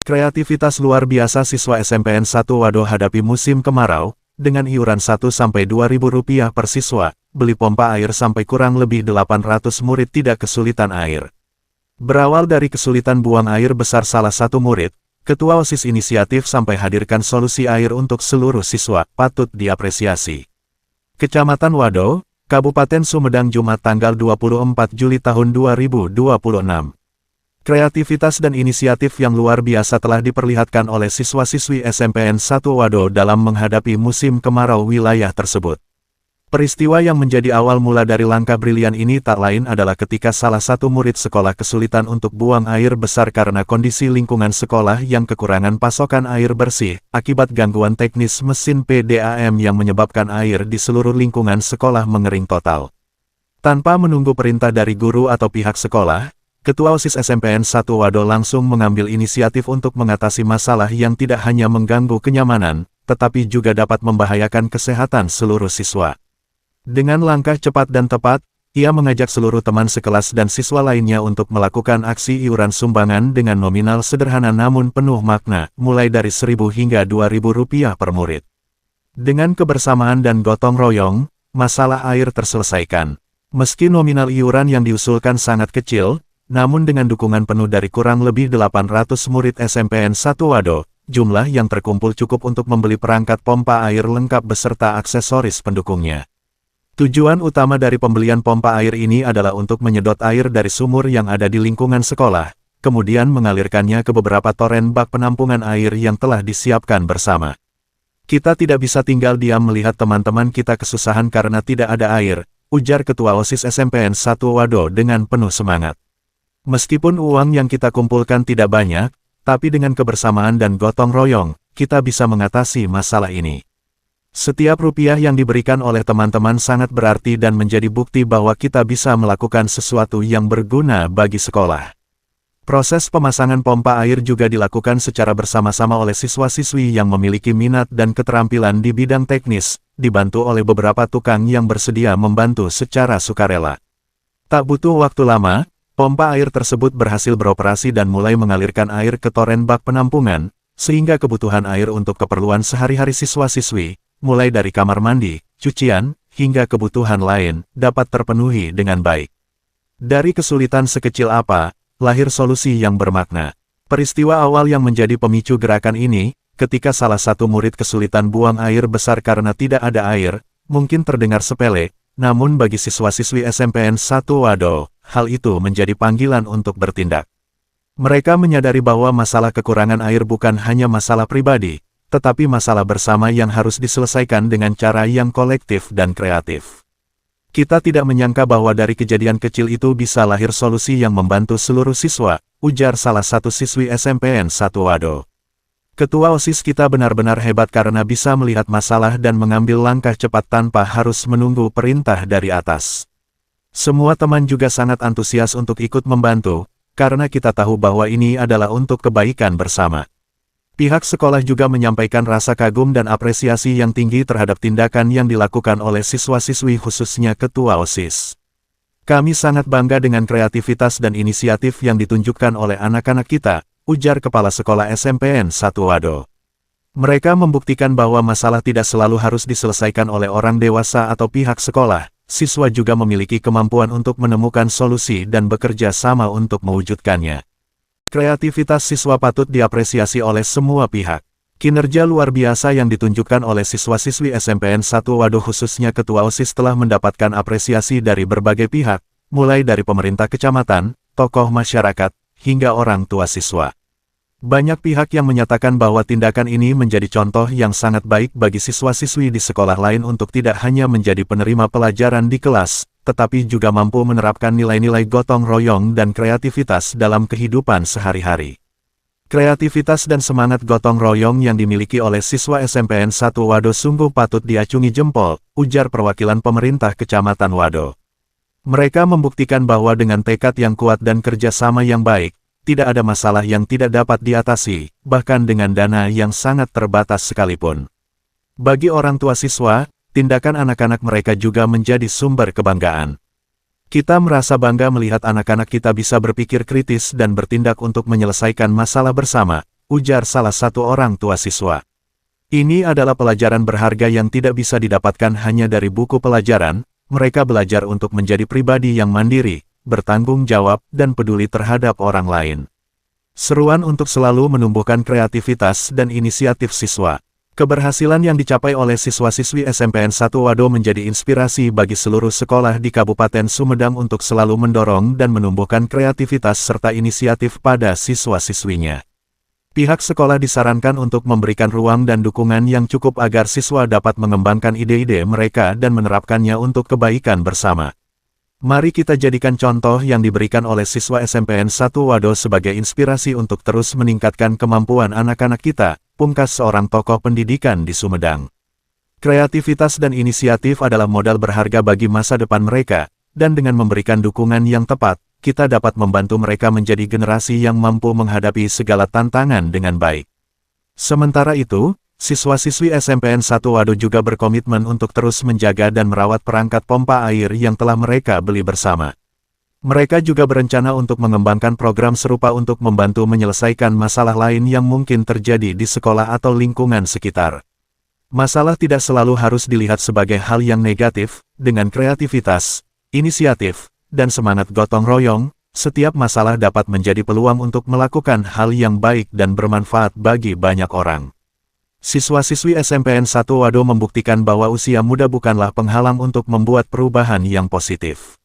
Kreativitas luar biasa siswa SMPN 1 Wado hadapi musim kemarau, dengan iuran Rp1.000–2.000 per siswa, beli pompa air sampai kurang lebih 800 murid tidak kesulitan air. Berawal dari kesulitan buang air besar salah satu murid, Ketua OSIS inisiatif sampai hadirkan solusi air untuk seluruh siswa, patut diapresiasi. Kecamatan Wado, Kabupaten Sumedang Jumat tanggal 24 Juli tahun 2026. Kreativitas dan inisiatif yang luar biasa telah diperlihatkan oleh siswa-siswi SMPN 1 Wado dalam menghadapi musim kemarau wilayah tersebut. Peristiwa yang menjadi awal mula dari langkah brilian ini tak lain adalah ketika salah satu murid sekolah kesulitan untuk buang air besar karena kondisi lingkungan sekolah yang kekurangan pasokan air bersih, akibat gangguan teknis mesin PDAM yang menyebabkan air di seluruh lingkungan sekolah mengering total. Tanpa menunggu perintah dari guru atau pihak sekolah, Ketua OSIS SMPN 1 Wado langsung mengambil inisiatif untuk mengatasi masalah yang tidak hanya mengganggu kenyamanan, tetapi juga dapat membahayakan kesehatan seluruh siswa. Dengan langkah cepat dan tepat, ia mengajak seluruh teman sekelas dan siswa lainnya untuk melakukan aksi iuran sumbangan dengan nominal sederhana namun penuh makna, mulai dari Rp1.000 hingga Rp2.000 per murid. Dengan kebersamaan dan gotong royong, masalah air terselesaikan. Meski nominal iuran yang diusulkan sangat kecil, namun dengan dukungan penuh dari kurang lebih 800 murid SMPN 1 Wado, jumlah yang terkumpul cukup untuk membeli perangkat pompa air lengkap beserta aksesoris pendukungnya. Tujuan utama dari pembelian pompa air ini adalah untuk menyedot air dari sumur yang ada di lingkungan sekolah, kemudian mengalirkannya ke beberapa toren bak penampungan air yang telah disiapkan bersama. Kita tidak bisa tinggal diam melihat teman-teman kita kesusahan karena tidak ada air, ujar Ketua OSIS SMPN 1 Wado dengan penuh semangat. Meskipun uang yang kita kumpulkan tidak banyak, tapi dengan kebersamaan dan gotong royong, kita bisa mengatasi masalah ini. Setiap rupiah yang diberikan oleh teman-teman sangat berarti dan menjadi bukti bahwa kita bisa melakukan sesuatu yang berguna bagi sekolah. Proses pemasangan pompa air juga dilakukan secara bersama-sama oleh siswa-siswi yang memiliki minat dan keterampilan di bidang teknis, dibantu oleh beberapa tukang yang bersedia membantu secara sukarela. Tak butuh waktu lama, pompa air tersebut berhasil beroperasi dan mulai mengalirkan air ke toren bak penampungan, sehingga kebutuhan air untuk keperluan sehari-hari siswa-siswi, mulai dari kamar mandi, cucian, hingga kebutuhan lain, dapat terpenuhi dengan baik. Dari kesulitan sekecil apa, lahir solusi yang bermakna. Peristiwa awal yang menjadi pemicu gerakan ini, ketika salah satu murid kesulitan buang air besar karena tidak ada air, mungkin terdengar sepele, namun bagi siswa-siswi SMPN 1 Wado, hal itu menjadi panggilan untuk bertindak. Mereka menyadari bahwa masalah kekurangan air bukan hanya masalah pribadi, tetapi masalah bersama yang harus diselesaikan dengan cara yang kolektif dan kreatif. Kita tidak menyangka bahwa dari kejadian kecil itu bisa lahir solusi yang membantu seluruh siswa, ujar salah satu siswi SMPN 1 Wado. Ketua OSIS kita benar-benar hebat karena bisa melihat masalah dan mengambil langkah cepat tanpa harus menunggu perintah dari atas. Semua teman juga sangat antusias untuk ikut membantu, karena kita tahu bahwa ini adalah untuk kebaikan bersama. Pihak sekolah juga menyampaikan rasa kagum dan apresiasi yang tinggi terhadap tindakan yang dilakukan oleh siswa-siswi khususnya Ketua OSIS. Kami sangat bangga dengan kreativitas dan inisiatif yang ditunjukkan oleh anak-anak kita, ujar Kepala Sekolah SMPN 1 Wado. Mereka membuktikan bahwa masalah tidak selalu harus diselesaikan oleh orang dewasa atau pihak sekolah, siswa juga memiliki kemampuan untuk menemukan solusi dan bekerja sama untuk mewujudkannya. Kreativitas siswa patut diapresiasi oleh semua pihak. Kinerja luar biasa yang ditunjukkan oleh siswa-siswi SMPN 1 Wado khususnya Ketua OSIS telah mendapatkan apresiasi dari berbagai pihak, mulai dari pemerintah kecamatan, tokoh masyarakat, hingga orang tua siswa. Banyak pihak yang menyatakan bahwa tindakan ini menjadi contoh yang sangat baik bagi siswa-siswi di sekolah lain untuk tidak hanya menjadi penerima pelajaran di kelas, tetapi juga mampu menerapkan nilai-nilai gotong royong dan kreativitas dalam kehidupan sehari-hari. Kreativitas dan semangat gotong royong yang dimiliki oleh siswa SMPN 1 Wado sungguh patut diacungi jempol, ujar perwakilan pemerintah Kecamatan Wado. Mereka membuktikan bahwa dengan tekad yang kuat dan kerjasama yang baik, tidak ada masalah yang tidak dapat diatasi, bahkan dengan dana yang sangat terbatas sekalipun. Bagi orang tua siswa, tindakan anak-anak mereka juga menjadi sumber kebanggaan. Kita merasa bangga melihat anak-anak kita bisa berpikir kritis dan bertindak untuk menyelesaikan masalah bersama, ujar salah satu orang tua siswa. Ini adalah pelajaran berharga yang tidak bisa didapatkan hanya dari buku pelajaran. Mereka belajar untuk menjadi pribadi yang mandiri, bertanggung jawab, dan peduli terhadap orang lain. Seruan untuk selalu menumbuhkan kreativitas dan inisiatif siswa. Keberhasilan yang dicapai oleh siswa-siswi SMPN 1 Wado menjadi inspirasi bagi seluruh sekolah di Kabupaten Sumedang untuk selalu mendorong dan menumbuhkan kreativitas serta inisiatif pada siswa-siswinya. Pihak sekolah disarankan untuk memberikan ruang dan dukungan yang cukup agar siswa dapat mengembangkan ide-ide mereka dan menerapkannya untuk kebaikan bersama. Mari kita jadikan contoh yang diberikan oleh siswa SMPN 1 Wado sebagai inspirasi untuk terus meningkatkan kemampuan anak-anak kita, pungkas seorang tokoh pendidikan di Sumedang. Kreativitas dan inisiatif adalah modal berharga bagi masa depan mereka, dan dengan memberikan dukungan yang tepat, kita dapat membantu mereka menjadi generasi yang mampu menghadapi segala tantangan dengan baik. Sementara itu, siswa-siswi SMPN 1 Wado juga berkomitmen untuk terus menjaga dan merawat perangkat pompa air yang telah mereka beli bersama. Mereka juga berencana untuk mengembangkan program serupa untuk membantu menyelesaikan masalah lain yang mungkin terjadi di sekolah atau lingkungan sekitar. Masalah tidak selalu harus dilihat sebagai hal yang negatif. Dengan kreativitas, inisiatif, dan semangat gotong royong, setiap masalah dapat menjadi peluang untuk melakukan hal yang baik dan bermanfaat bagi banyak orang. Siswa-siswi SMPN 1 Wado membuktikan bahwa usia muda bukanlah penghalang untuk membuat perubahan yang positif.